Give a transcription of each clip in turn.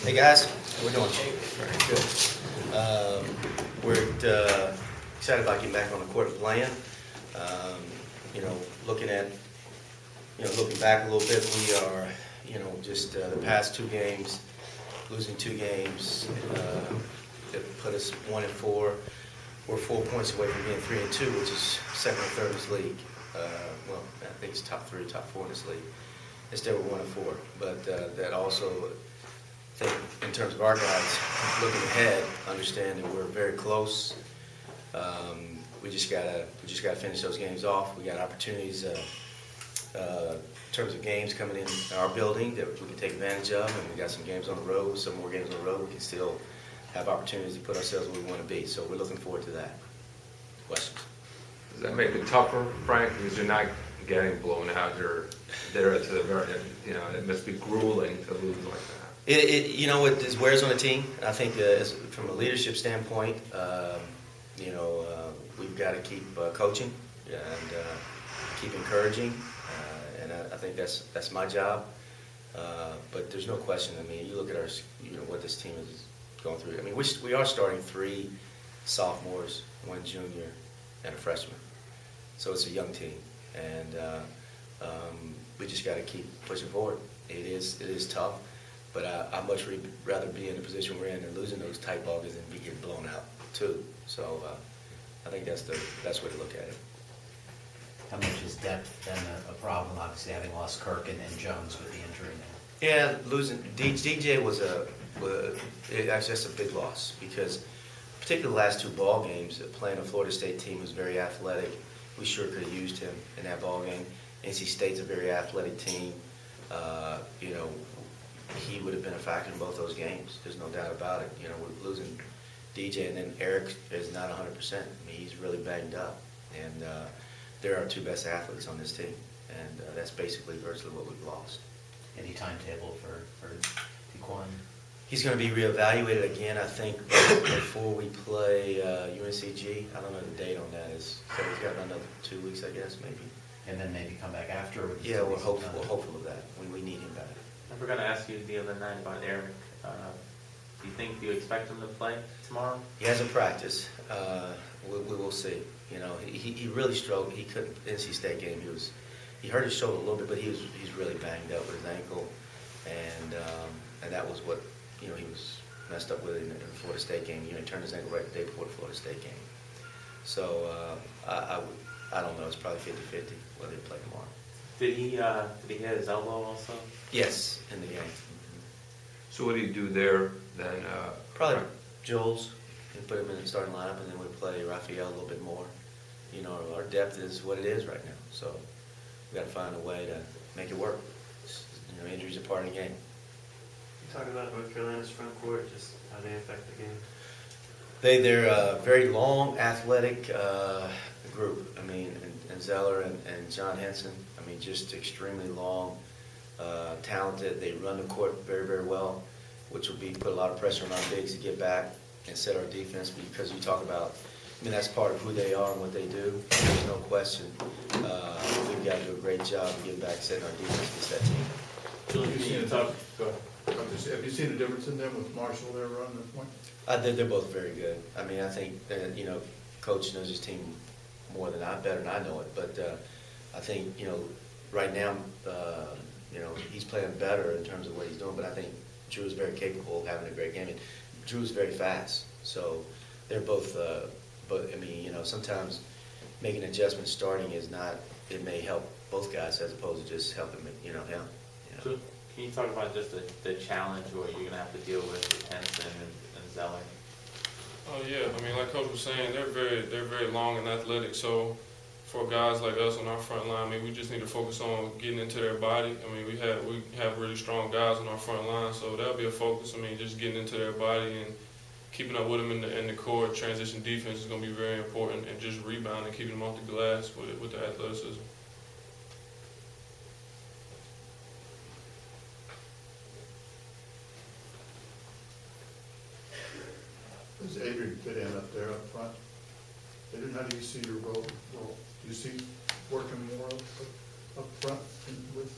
Hey guys, how we doing? Very good. We're excited about getting back on the court and playing. Looking back a little bit, we are, just the past two games, losing two games, that put us 1-4. We're 4 points away from being 3-2, which is second or third in this league. I think it's top 3, top 4 in this league. Instead, we're 1-4, but that also. I think in terms of our guys, looking ahead, understand that we're very close. We just gotta finish those games off. We got opportunities in terms of games coming in our building that we can take advantage of, and we got some games on the road, some more games on the road. We can still have opportunities to put ourselves where we want to be. So we're looking forward to that. Questions? Does that make it tougher, Frank? Because you're not getting blown out. You're there to the very end. It must be grueling to lose like that. It wears on the team. I think from a leadership standpoint, we've got to keep coaching and keep encouraging, and I think that's my job. But there's no question. I mean, you look at what this team is going through. I mean, we are starting 3 sophomores, 1 junior, and a freshman. So it's a young team, and we just got to keep pushing forward. It is tough. But I'd much rather be in the position we're in and losing those tight ball games than be getting blown out too. So I think that's the best way to look at it. How much is depth then a problem? Obviously, having lost Kirk and Jones with the injury now. Yeah, losing DJ was actually that's a big loss because particularly the last 2 ball games, playing a Florida State team who's very athletic, we sure could have used him in that ball game. NC State's a very athletic team. He would have been a factor in both those games. There's no doubt about it. We're losing DJ, and then Eric is not 100%. I mean, he's really banged up. And they're our 2 best athletes on this team. And that's basically virtually what we've lost. Any timetable for Dequan? He's going to be reevaluated again, I think, before we play UNCG. I don't know the date on that. So he's got another 2 weeks, I guess, maybe. And then maybe come back after? Yeah, we're hopeful of that. We need him back. I forgot to ask you the other night about Eric. Do you expect him to play tomorrow? He hasn't practiced. We will see. He really struggled. He couldn't. NC State game. He hurt his shoulder a little bit, but he's really banged up with his ankle, and that was what he was messed up with in the Florida State game. He turned his ankle right the day before the Florida State game. So I don't know. It's probably 50-50 whether he'll play tomorrow. Did he hit his elbow also? Yes, in the game. So what do you do there then? Probably Jules. And put him in the starting lineup, and then we play Raphael a little bit more. Our depth is what it is right now, so we got to find a way to make it work. Injuries are part of the game. You talk about North Carolina's front court, just how they affect the game. They're a very long, athletic group. I mean, and Zeller and John Henson. I mean, just extremely long, talented. They run the court very, very well, which will put a lot of pressure on our bigs to get back and set our defense. Because you talk about, that's part of who they are and what they do. There's no question. We've got to do a great job of getting back, setting our defense against that team. Julian, can you talk? Go ahead. Have you seen the difference in them with Marshall there running the point? They're both very good. I mean, I think that, Coach knows his team better than I know it. But I think, right now, he's playing better in terms of what he's doing. But I think Drew is very capable of having a great game. And Drew's very fast. So they're both, sometimes making adjustments starting it may help both guys as opposed to just helping him. So can you talk about just the challenge what you're going to have to deal with Henson and Zeller? Oh yeah, like Coach was saying, they're very long and athletic. So for guys like us on our front line, we just need to focus on getting into their body. We have really strong guys on our front line, so that'll be a focus. Just getting into their body and keeping up with them in the court. Transition defense is going to be very important, and just rebounding, keeping them off the glass with the athleticism. Does Adrian fit in up there up front? Adrian, how do you see your role? Do you see working more up front with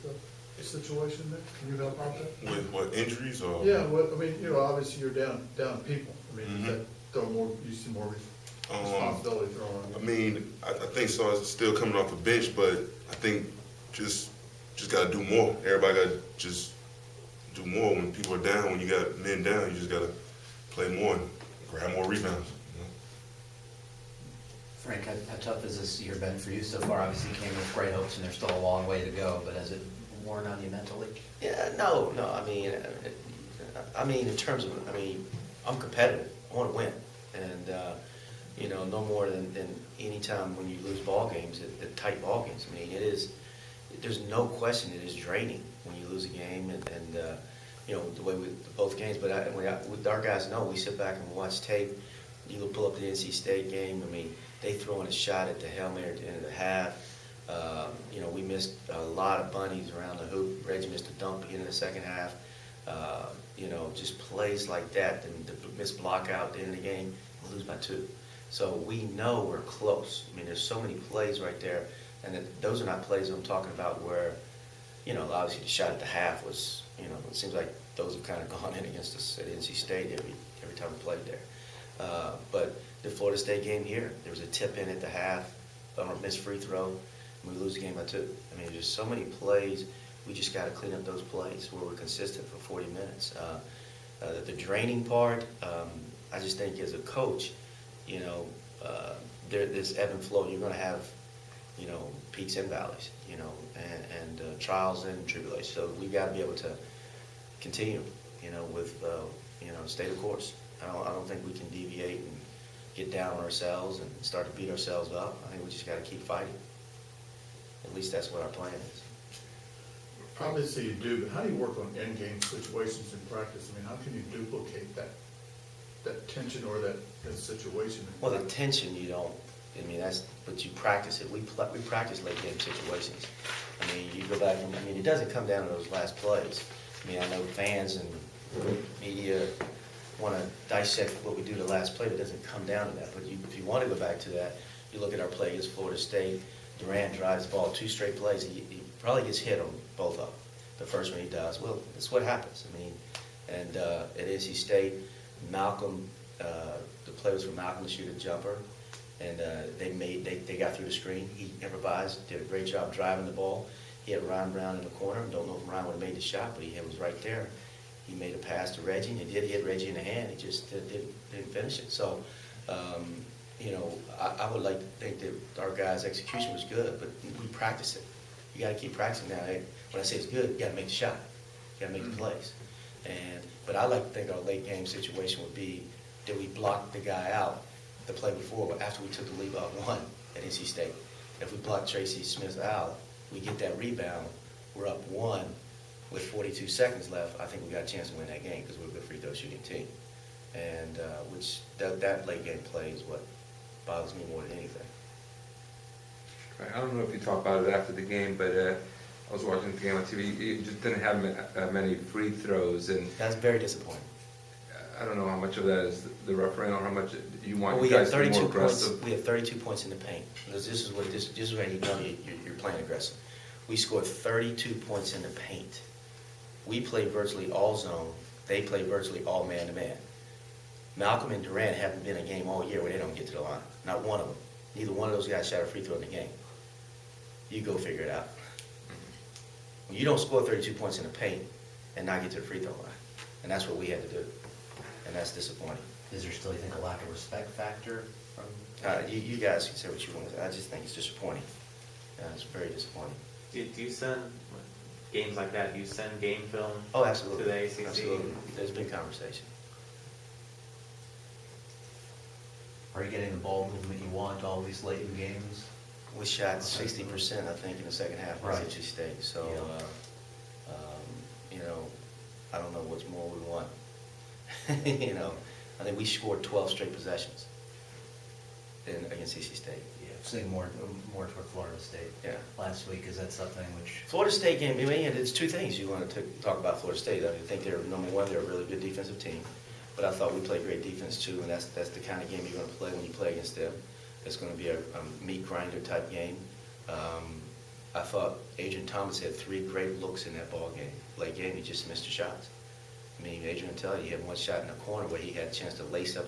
situation there? Can you help out there? With what, injuries or? Yeah, well, I mean, obviously you're down people. I mean, Mhm. does that throw more, you see more responsibility thrown on I you? mean, I think so. It's still coming off the bench, but I think just gotta do more. Everybody gotta just do more. When people are down, when you got men down, you just gotta play more and grab more rebounds. Frank, how tough has this year been for you so far? Obviously, you came in with great hopes, and there's still a long way to go, but has it worn on you mentally? Yeah, no, I mean, in terms of, I'm competitive, I want to win, and, no more than any time when you lose ball games, the tight ball games. I mean, there's no question it is draining when you lose a game, and the way with both games, but with our guys know, we sit back and watch tape. You go pull up the NC State game, they throw in a shot at the Hail Mary at the end of the half. We missed a lot of bunnies around the hoop. Reggie missed a dunk beginning of the second half. Just plays like that, and the missed block out at the end of the game, we lose by 2. So we know we're close. There's so many plays right there, and those are not plays I'm talking about where, obviously the shot at the half was, it seems like those have kind of gone in against us at NC State every time we played there. But the Florida State game here, there was a tip in at the half, a missed free throw, and we lose the game by 2. There's so many plays. We just got to clean up those plays where we're consistent for 40 minutes. The draining part, I just think as a coach, there's ebb and flow. You're going to have, peaks and valleys, and trials and tribulations. So we got to be able to continue, with, stay the course. I don't think we can deviate and get down on ourselves and start to beat ourselves up. I think we just got to keep fighting. At least that's what our plan is. Obviously you do, but how do you work on in-game situations in practice? How can you duplicate that tension or that situation? Well, the tension you don't. But you practice it. We practice late game situations. You go back and it doesn't come down to those last plays. I know fans and media want to dissect what we do the last play, but it doesn't come down to that. But if you want to go back to that, you look at our play against Florida State. Durant drives the ball 2 straight plays. He probably gets hit on both of them. The first one he does. Well, that's what happens. And at NC State, Malcolm, the play was for Malcolm to shoot a jumper, and they got through the screen. He improvised, did a great job driving the ball. He had Ryan Brown in the corner. Don't know if Ryan would have made the shot, but he was right there. He made a pass to Reggie, and he did hit Reggie in the hand. He just didn't finish it. So, I would like to think that our guys' execution was good, but we practice it. You got to keep practicing now. When I say it's good, you got to make the shot. You got to make the plays. But I like to think our late game situation would be, did we block the guy out the play before, but after we took the lead by 1 at NC State? If we block Tracy Smith out, we get that rebound, we're up 1 with 42 seconds left. I think we got a chance to win that game because we're a good free throw shooting team. And which that late game play is what bothers me more than anything. I don't know if you talked about it after the game, but I was watching the game on TV. You just didn't have many free throws, and That's very disappointing. I don't know how much of that is the referee or how much you want Well, you guys to be more 32 points. aggressive. We have 32 points in the paint. This is where you know you're playing aggressive. We scored 32 points in the paint. We play virtually all zone. They play virtually all man-to-man. Malcolm and Durant haven't been in a game all year where they don't get to the line. Not one of them. Neither one of those guys shot a free throw in the game. You go figure it out. When you don't score 32 points in the paint and not get to the free throw line. And that's what we had to do. And that's disappointing. Is there still, you think, a lack of respect factor from? You guys can say what you want. I just think it's disappointing. It's very disappointing. Do you send games like that? Do you send game film? Oh, absolutely. To the ACC? Absolutely. There's been conversation. Are you getting the ball movement you want all these late in games? We shot 60%, I think, in the second half Right. against NC State. So, Yeah. I don't know what's more we want. I think we scored 12 straight possessions against NC State. Yeah, seeing more toward Florida State. Yeah. Last week, is that something which? Florida State game, it's 2 things you want to talk about Florida State. I think they're, number one, they're a really good defensive team. But I thought we played great defense too, and that's the kind of game you're going to play when you play against them. It's going to be a meat grinder type game. I thought Adrian Thomas had 3 great looks in that ball game. Late game, he just missed the shots. I mean, Adrian will tell you, he had one shot in the corner where he had a chance to lace up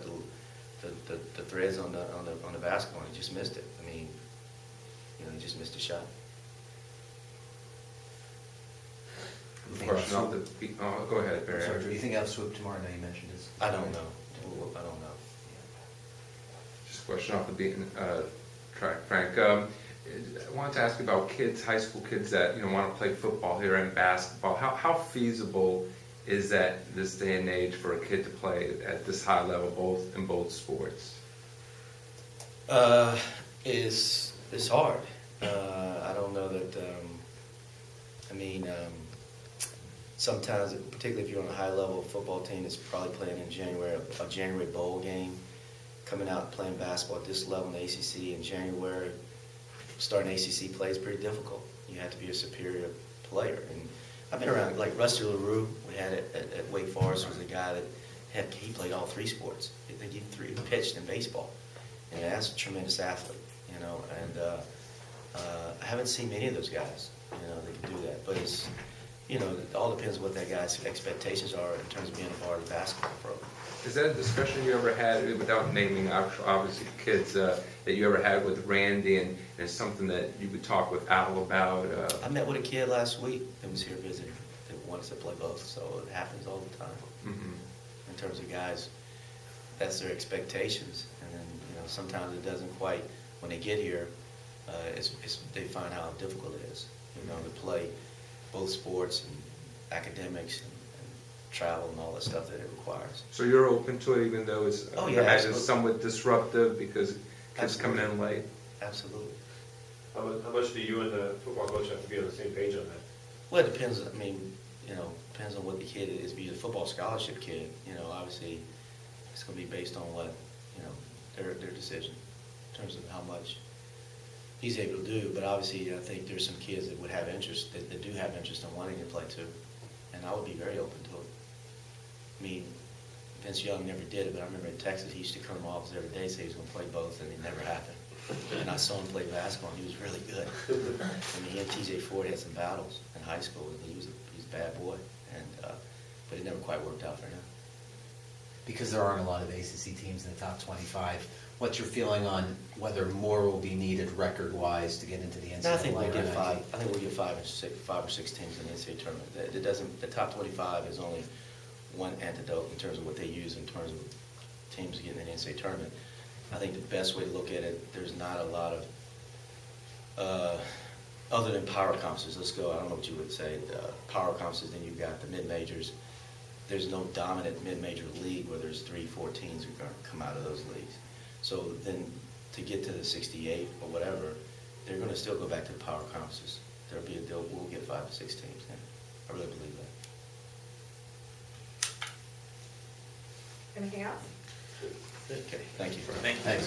the threads on the basketball, and he just missed it. I mean, he just missed a shot. Question off the, go ahead, Barry. Sorry, do you think I'll swoop tomorrow? I know you mentioned this. I don't know. I don't know. Just a question off the beaten track, Frank. I wanted to ask you about kids, high school kids that want to play football here and basketball. How feasible is that this day and age for a kid to play at this high level, in both sports? It's hard. I don't know that. Sometimes, particularly if you're on a high level football team that's probably playing in January, a January bowl game, coming out and playing basketball at this level in the ACC in January, starting ACC play is pretty difficult. You have to be a superior player. And I've been around, like Rusty LaRue, we had it at Wake Forest, was a guy that he played all 3 sports. I think he pitched in baseball. And that's a tremendous athlete, and I haven't seen many of those guys, that can do that. But it's, it all depends on what that guy's expectations are in terms of being a part of the basketball program. Is that a discussion you ever had, without naming obviously kids, that you ever had with Randy, and it's something that you would talk with Al about? I met with a kid last week that was here visiting that wants to play both, so it happens all the time. Mm-hmm. In terms of guys, that's their expectations, and then sometimes it doesn't quite. When they get here, they find how difficult it is, to play both sports and academics and travel and all the stuff that it requires. So you're open to it, even though it's Absolutely. somewhat disruptive because kids Absolutely. coming in late? Absolutely. How much do you and the football coach have to be on the same page on that? Well, it depends. Depends on what the kid is. If he's a football scholarship kid, obviously it's going to be based on what, their decision in terms of how much he's able to do. But obviously, I think there's some kids that would have interest, that do have interest in wanting to play too. And I would be very open to it. I mean, Vince Young never did it, but I remember in Texas, he used to come to my office every day, say he was going to play both, and it never happened. And I saw him play basketball, and he was really good. I mean, he and TJ Ford had some battles in high school, and he was a bad boy, but it never quite worked out for him. Because there aren't a lot of ACC teams in the top 25, what's your feeling on whether more will be needed record-wise to get into the NCAA? No, I think we'll get 5. I think we'll get 5 or 6 teams in the NCAA tournament. It doesn't. The top 25 is only one antidote in terms of what they use in terms of teams getting in the NCAA tournament. I think the best way to look at it, there's not a lot of other than power conferences. Let's go. I don't know what you would say. Power conferences. Then you've got the mid-majors. There's no dominant mid-major league where there's 3-4 teams who are going to come out of those leagues. So then to get to the 68 or whatever, they're going to still go back to the power conferences. We'll get 5 to 6 teams. Yeah. I really believe that. Anything else? Okay, thank you. Thanks.